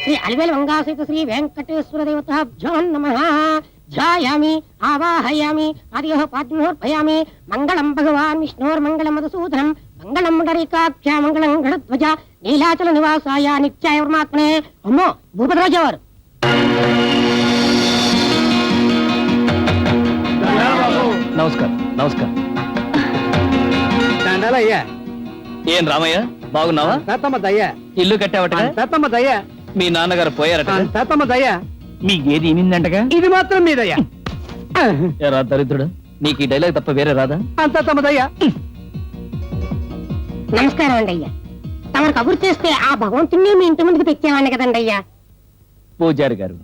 శ్రీ అలివేలు మంగాసహిత శ్రీ వెంకటేశ్వర దేవతాభ్యో నమః. ధ్యాయామి ఆవాహయామి ఆదియోః పాద్యోర్భయామి. మంగళం భగవాన్ విష్ణోర్మంగళం మధుసూదనం మంగళం గరీకాఖ్యా మంగళం గణధ్వజ నీలాచల నివాసాయ నిత్యాయ పరమాత్మనే. అమ్మో భూపతిరాజు వారు. నమస్కారం నమస్కారం. అయ్యా ఏం రామయ్య బాగున్నావా? తాతమ్మ దయ్యా. ఇల్లు కట్టావట? తాతమ్మ దయ్యా. మీ నాన్నగారు పోయారట? తాతమ్మ దయ్యా. మీ ఏది ఇనిందంటగా? ఇది మాత్రం మీదయ్యా. రా దరిద్రుడు, నీకు ఈ డైలాగ్ తప్ప వేరే రాదా? తాతమ్మ దయ్యా. నమస్కారం అండి అయ్యా. తమరు కబురు చేస్తే ఆ భగవంతుణ్ణి మీ ఇంటి ముందుకు తెచ్చేవాడిని కదండి అయ్యా. పూజారి గారు,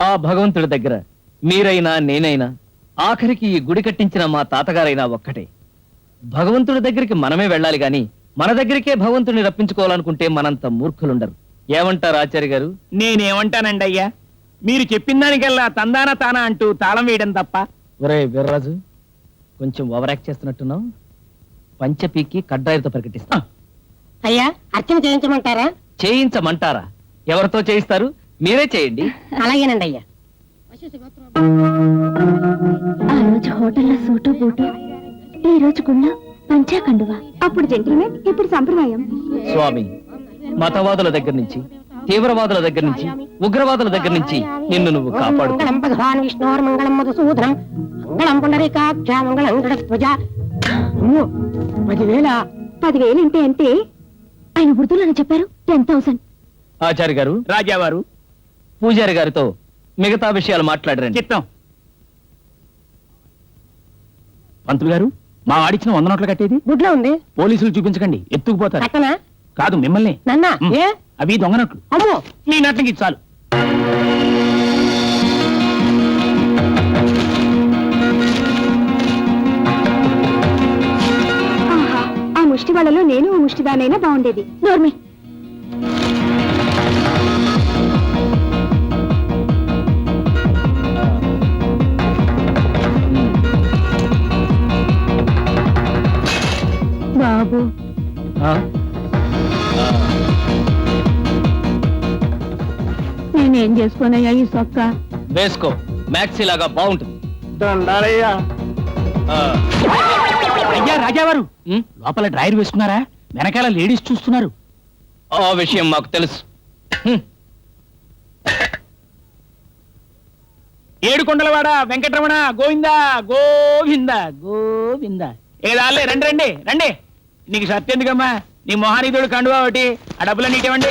ఆ భగవంతుడి దగ్గర మీరైనా నేనైనా ఆఖరికి ఈ గుడి కట్టించిన మా తాతగారైనా ఒక్కటే. భగవంతుడి దగ్గరికి మనమే వెళ్ళాలి గాని మన దగ్గరికే భగవంతుడిని రప్పించుకోవాలనుకుంటే మనంత మూర్ఖులుండరు. ఏమంటారు ఆచార్య గారు? నేనేమంటానండి అయ్యా, మీరు చెప్పిన దానికల్లా తందాన తానా అంటూ తాళం వేయడం తప్ప. ఒరే వీర్రాజు, కొంచెం ఓవరాక్ట్ చేస్తున్నట్టున్నావు. పంచపీకి కడ్డాయితో ప్రకటిస్తా. అయ్యా అర్చన చేయించమంటారా? చేయించమంటారా? ఎవరితో చేయిస్తారు? మీరే చేయండి. అలాగేనండి అయ్యా. ఆ రోజు హోటల్లో సూటు బూటు, ఈ రోజు గుళ్ళో పంచాకండువా. అప్పుడు జెంటిల్మెన్, ఇప్పుడు సంప్రదాయం. స్వామి, మతవాదుల దగ్గర నుంచి, తీవ్రవాదుల దగ్గర నుంచి, ఉగ్రవాదుల దగ్గర నుంచి నిన్ను నువ్వు కాపాడు. మంగళం భగవాన్ విష్ణోర్మంగళం మధుసూదనం మంగళం పుండరీకాక్ష మంగళం గణధ్వజ. 10,000. 10,000 అంటే అంతే. ఆయన ఉర్దూలోనే చెప్పారు 10,000. ఆచార్య గారు, రాజావారు పూజారి గారితో మిగతా విషయాలు మాట్లాడరండి. చిత్తం. పంతులు గారు, మా వాడిచ్చిన 100 నోట్లు కట్టేది గుడ్లో ఉంది. పోలీసులు చూపించకండి, ఎత్తుకుపోతారు. కట్టనా? కాదు మిమ్మల్ని. నన్న ఏ అవి దొంగ నోట్లు. అమ్మో మీ నట్లకి చాలు. ఆహా, ఆ ముష్టి వాళ్ళలో నేను ఓ ముష్టిదానైనా బాగుండేది. నోర్మి. బాబు, ఆ? నేనేం చేసుకోనయ్యా ఈ సొక్క? వేసుకో, మ్యాక్సీ లాగా బాగుంటుంది. దండాలయ్యా. ఆ. అయ్యా రాజావారు, ఉం? లోపల డ్రైర్ వేసుకున్నారా? వెనకాల లేడీస్ చూస్తున్నారు. ఆ విషయం మాకు తెలుసు. హ్మ్. ఏడుకొండలవాడ వెంకటరమణ గోవిందా గోవిందా గోవిందా. ఏదాలే రండి రండి రండి. నీకు సత్యందుకమ్మా, నీ మొహానికి తోడు కండువా ఒకటి, ఆ డబ్బులన్నీ ఇవ్వండి.